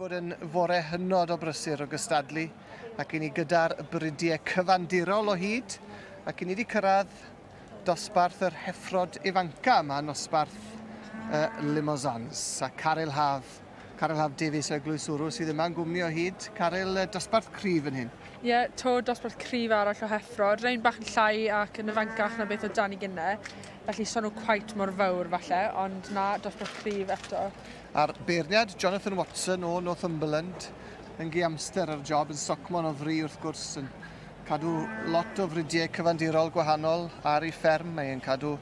bod yn fore hynod o brysur o gystadlu ac i ni gyda'r brydiau cyfandirol o hyd ac i ni wedi cyrraedd dosbarth yr Heffrod Ifanc yma, nosbarth Limousins a Caryl Haf Davies o Glwyswrw sydd yma'n gwmni o hyd. Caryl, dosbarth cryf yn hyn. Ie, to dosbarth cryf arall o Heffrod. Rhain bach yn llai ac yn ifancach na beth o dan i gynne. Felly son nhw cweit mor fawr falle, ond na dosbarth cryf eto. A'r beirniad Jonathan Watson o Northumberland yn giamster ar job yn socmon o fri wrth gwrs yn cadw lot o frydiau cyfandirol gwahanol ar ei fferm. Mae'n cadw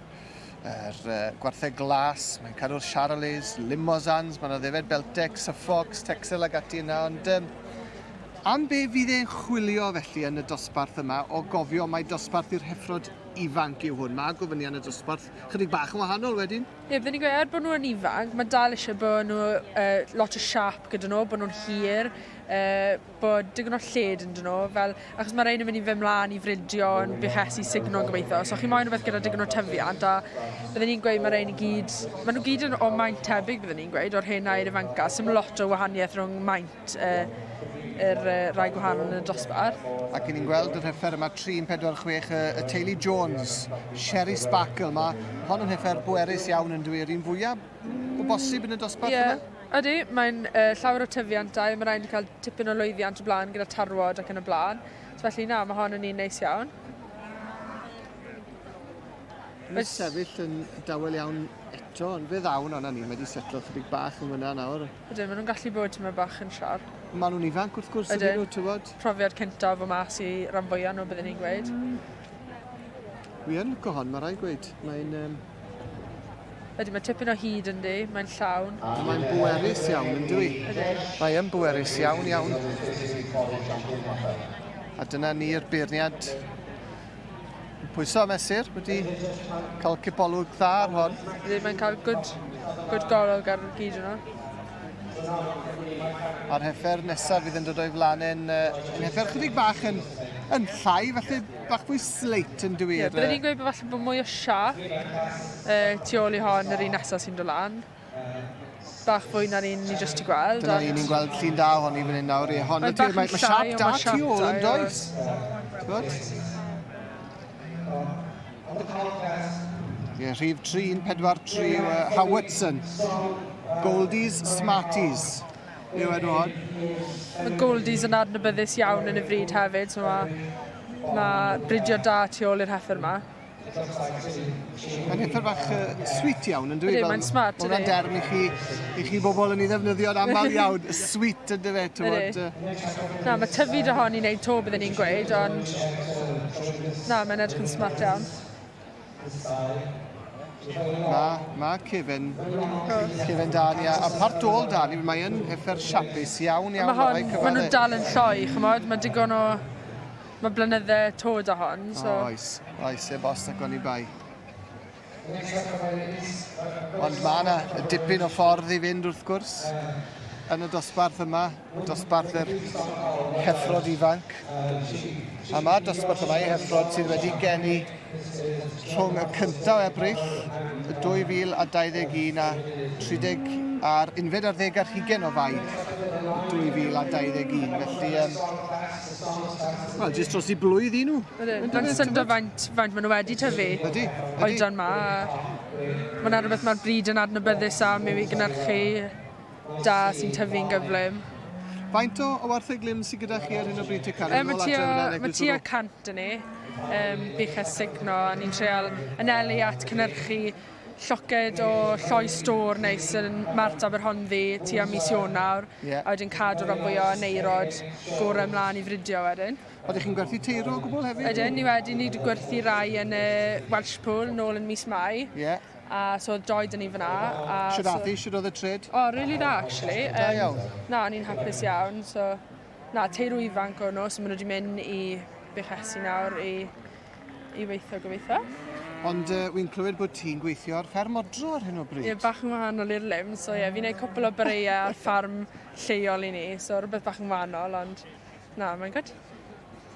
gwarthau glas, mae'n cadw'r Charolais, Limousins, mae'n ddefed Beltex, Suffolks, Texel ag ati yna, ond am be fydd e'n chwilio felly yn y dosbarth yma o gofio mai dosbarth i'r Heffrod ifanc yw hwn. Mae gofynion y dosbarth chydig bach yn wahanol wedyn. Ie, byddwn ni'n gweud bod nhw'n ifanc, mae dal eisiau bod nhw lot o siap gyda nhw, bod nhw'n hir, bod digon o lled yn nhw, achos mae rhain yn mynd i fy mlaen i fridio yn buchesu signo'n gobeithio. So chi moyn rhywbeth gyda digon o tyfiant, a byddwn ni'n gweud mae rhain i gyd, maen nhw gyd yn o maint tebyg byddwn ni'n gweud, o'r hen a'r ifanca, sy'n lot o wahaniaeth rhwng maint rai gwahanol yn y dosbarth. Ac ni'n gweld yr heffer yma 346 y teulu Jones, Sherry Sparkle. Mae hon yn heffer bwerus iawn yn dweud un fwyaf o bosib yn y dosbarth yma? Ydy, mae'n llawer o tyfiantau, mae rhaid i cael tipyn o lwyddiant o blaen gyda tarwod ac yn y blaen. So felly na, mae hon yn un neis iawn. Mae'n sefyll yn dawel iawn eto, ond fe ddawn o'na ni, mae wedi setlo chydig bach yn hwnna nawr. Ydy, maen nhw'n gallu bod yma bach yn siarp. Maen nhw'n ifanc wrth gwrs ydyn nhw, tywod? Profiad cyntaf o mas i ran fwyaf nhw byddwn ni'n gweud. Wi yn licio hon, mae rai gweud. Ydy, mae tipyn o hyd yn di, mae'n llawn. Mae'n bwerus iawn yn dwi. Mae yn bwerus iawn iawn. A dyna ni'r beirniad pwyso a mesur wedi cael cibolwg dda ar hon. Ydy, mae'n cael good golwg ar gyd yno. A'r heffer nesaf fydd yn dod o'i flaen yn heffer chydig bach yn llai, felly bach fwy slate yn dywir. Byddwn ni'n gweud falle bod mwy o siap tu ôl i hon yr un nesaf sy'n dod lan. Bach fwy na'r un ni jyst i gweld. Dyna ni'n gweld llun da hon i fan hyn nawr. Mae siap da tu ôl yn does. Rhif 343 Howardson. Goldies, Smarties yw enw hon. Mae Goldies yn adnabyddus iawn yn y fryd hefyd, so mae bridio da tu ôl i'r heffer yma. Mae'n heffer bach sweet iawn yn dweud. Mae'n smart, ydy. Mae'n derm i chi bobl yn ei ddefnyddio'n aml iawn. Sweet yn dyfe, tywod. Na, mae tyfu dy hon i wneud to byddwn ni'n gweud, ond na, mae'n edrych yn smart iawn. Mae cefen da ni, a part ôl da ni, mae'n heffer siapus iawn iawn. Mae nhw dal yn lloi, chymod, mae digon o... Mae blynyddau to da hon, so... Oes, bost ac o'n i bai. Ond mae yna dipyn o ffordd i fynd wrth gwrs yn y dosbarth yma, dosbarth yr Heffrod ifanc. A mae dosbarth yma i Heffrod sydd wedi geni rhwng y cyntaf o Ebrill 2021 a 30 a'r unfed ar 10 ar 20 o Fai 2021. Felly, wel, jyst dros i blwydd i nhw. Mae'n syndo faint maen nhw wedi tyfu. Ydy. Oedran ma. Mae'n rhywbeth mae'r bryd yn adnabyddus am i'w gynhyrchu da sy'n tyfu'n gyflym. Faint o wartheg lim sydd gyda chi ar hyn o bryd te Caryl? Mae tua 100 yn ni, buches signo, a ni'n treol anelu at cynhyrchu lloced o lloi stor neis yn Mart Aberhonddu tua mis Ionawr, a wedyn cadw ran fwy o neirod gorau ymlaen i fridio wedyn. Oeddech chi'n gwerthu teiro o gwbl hefyd? Ydyn, ni wedi gwerthu rai yn y Welsh Pool nôl yn mis Mai. A so doed yn ni fyna. Siwr oedd y tred? O, really da, actually. Da iawn. Na, ni'n hapus iawn. So, na, teirw ifanc o'n nhw, so maen nhw wedi mynd i buchesu nawr i weithio gobeithio. Ond wy'n clywed bod ti'n gweithio ar fferm odro ar hyn o bryd? Ie, bach yn wahanol i'r lim, so ie, fi'n gwneud cwpl o bereiau ar ffarm lleol i ni, so rhywbeth bach yn wahanol, ond na, mae'n good.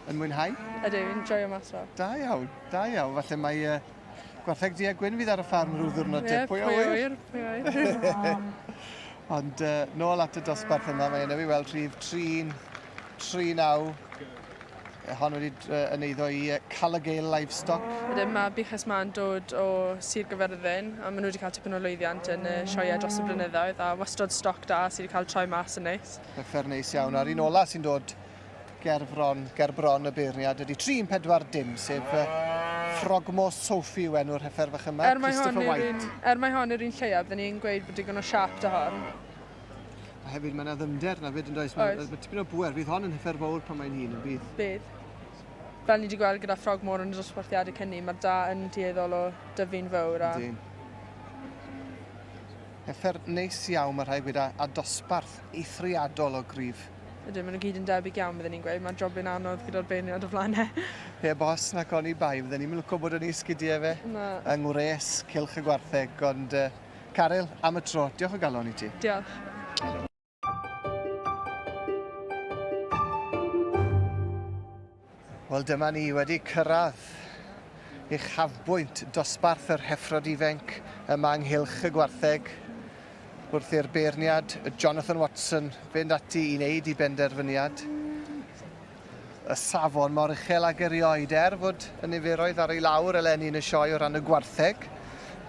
Yn mwynhau? Ydw, fi'n joio mas o. Da iawn. Falle mae gwartheg di a gwyn fydd ar y ffarm rhyw ddwrnod te. Pwy a wyr. Ond nôl at y dosbarth yma, mae yna i weld rhif 3-9. Hon wedi yn eiddo i Calagail Livestock. Ydyn, mae Bichas ma'n dod o Sir Gyferddin, a maen nhw wedi cael tipyn o lwyddiant yn y sioe dros y blynyddoedd, a wastod stoc da sydd wedi cael troi mas yn neis. Heffer neis iawn. A'r un ola sy'n dod ger bron y beirniad ydy 3-4 sef Ffrogmo Sophie yw enw'r heffer fach yma, Christopher White. Mae hon yw'r un lleiaf, byddwn ni'n gweud bod digon o siap da hon. A hefyd mae yna ddymder na fyd yn does. Mae tipyn o bwer, fydd hon yn heffer fawr pan mae'n hun yn bydd. Bydd. Fel ni wedi gweld gyda Ffrogmor yn y dosbarthiadau cynni, mae'r da yn dueddol o dyfu'n fawr. Heffer neis iawn mae rhaid gyda a dosbarth eithriadol o gryf. Ydyn, maen nhw gyd yn debyg iawn, byddwn ni'n gweud. Mae'n jobyn anodd gyda'r beirniad o flaenau. Bos na coni bai, byddwn ni'n mynd bod yn ei sgidiau fe. Yng ngwres, cilch y gwartheg. Ond Caryl, am y tro, diolch o galon i ti. Diolch. Wel, dyma ni wedi cyrraedd uchafbwynt dosbarth yr Heffrod Ifanc yma ynghylch y gwartheg. Wrth i'r beirniad Jonathan Watson fynd ati i wneud i benderfyniad. Y safon mor uchel ag erioed fod y niferoedd ar ei lawr eleni yn y sioe o ran y gwartheg.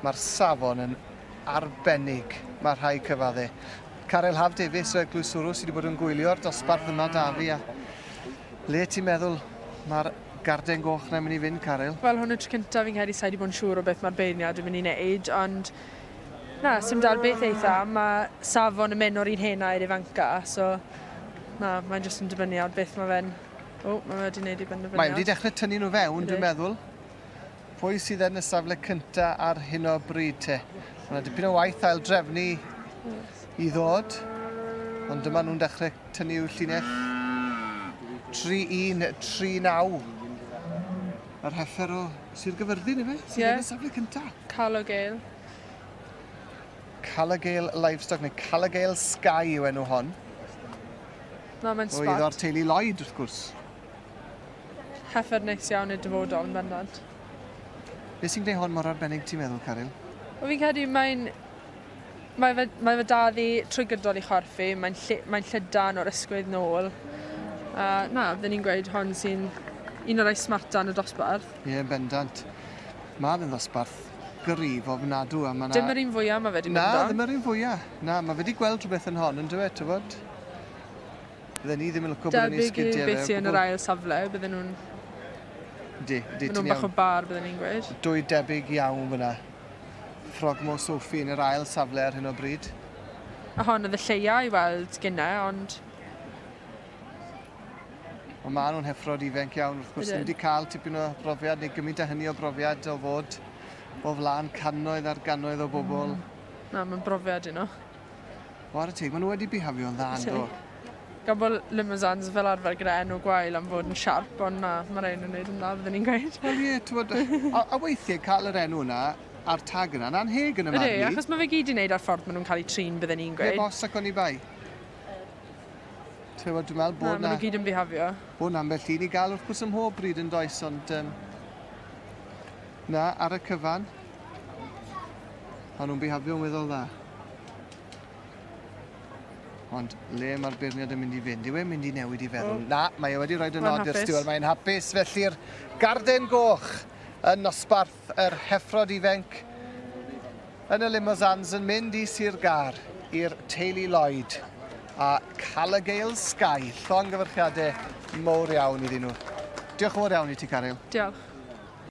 Mae'r safon yn arbennig, mae rhai cyfaddau. Caryl Haf Davies o Eglwys Wrw sydd wedi bod yn gwylio'r dosbarth yma da fi. Le ti'n meddwl mae'r garden goch na'n mynd i fynd, Caryl? Wel, hwn y tro cyntaf fi'n credu sa'i wedi bod yn siŵr o beth mae'r beirniad yn mynd i wneud, ond na, sy'n dal beth eitha, mae safon yn mynd o'r un henau ifanca, so na, mae'n jyst yn dibynnu ar beth mae fe'n... O, mae wedi wneud i benderfyniad. Mae wedi dechrau tynnu nhw fewn, dwi'n meddwl. Pwy sydd yn y safle cyntaf ar hyn o bryd te? Mae dipyn o waith ail drefnu i ddod, ond dyma nhw'n dechrau tynnu i'w llinell 3-1-3-9. Yr heffer o Sir Gyferddin, efe? Sydd yn y safle cyntaf. Calagail. Calagail Livestock, neu Calagail Sky yw enw hon. Na, mae'n O sbot. iddo'r teulu Lloyd, wrth gwrs. Heffer neis iawn i'r dyfodol yn bendant. Be sy'n gwneud hon mor arbennig ti'n meddwl, Caryl? O fi'n credu mae fe daddu trwy gydol i chorffi, mae'n llydan o'r ysgwydd nôl. Na, byddwn ni'n gweud hon sy'n un o'r ei smarta yn y dosbarth. Ie, bendant. Mae'n ddosbarth gryf ofnadw. Dim yr un fwyaf mae fe wedi mynd am. Na, ddim yr un fwyaf. Na, mae fe wedi gweld rhywbeth yn hon, yn dweud, tyfod? Bydden ni ddim yn lyco bod yn ei sgidiau fe. Debyg beth sy'n yr ail safle, bydden nhw'n... Bydden nhw'n bach o bar, bydden ni'n gweud. Dwy debyg iawn fyna. Ffrogmo Sophie yn yr ail safle ar hyn o bryd. A hon oedd y lleia i weld gynnau, ond... Ond maen nhw'n Heffrod Ifanc iawn, wrth gwrs. Ni wedi cael tipyn o brofiad, neu gymaint â hynny o brofiad o fod o flaen cannoedd ar gannoedd o bobl. Na, mae'n brofiad yno. O ar y teg, maen nhw wedi bihafio'n dda, ynddo. Gabol Limousins fel arfer gyda enw gwael am fod yn siarp, ond na, mae'r enw yn gwneud yn dda, byddwn ni'n gweud. Wel ie, tywod, a weithiau cael yr enw yna a'r tag yna, na'n heg yn y marn i. Ydy, achos mae fe gyd i wneud ar ffordd maen nhw'n cael eu trin, byddwn ni'n gweud. Ie, bos ac o'n i bai. Tywod, dwi'n meddwl bod na... maen nhw gyd yn bihafio. Bod na'n bell un i gael wrth gwrs ym mhob bryd yn does, ond... na, ar y cyfan. A nhw'n bihafio'n weddol dda. Ond le mae'r beirniad yn mynd i fynd? Yw e'n mynd i newid i feddwl? Na, mae e wedi rhoi y nod i'r stiwr. Mae'n hapus, felly'r garden goch yn nosbarth yr Heffrod Ifanc yn y Limousins yn mynd i Sir Gar i'r teulu Lloyd. A Calagail Sky, llongyfarchiadau mowr iawn iddyn nhw. Diolch yn fawr iawn i ti, Caryl. Diolch.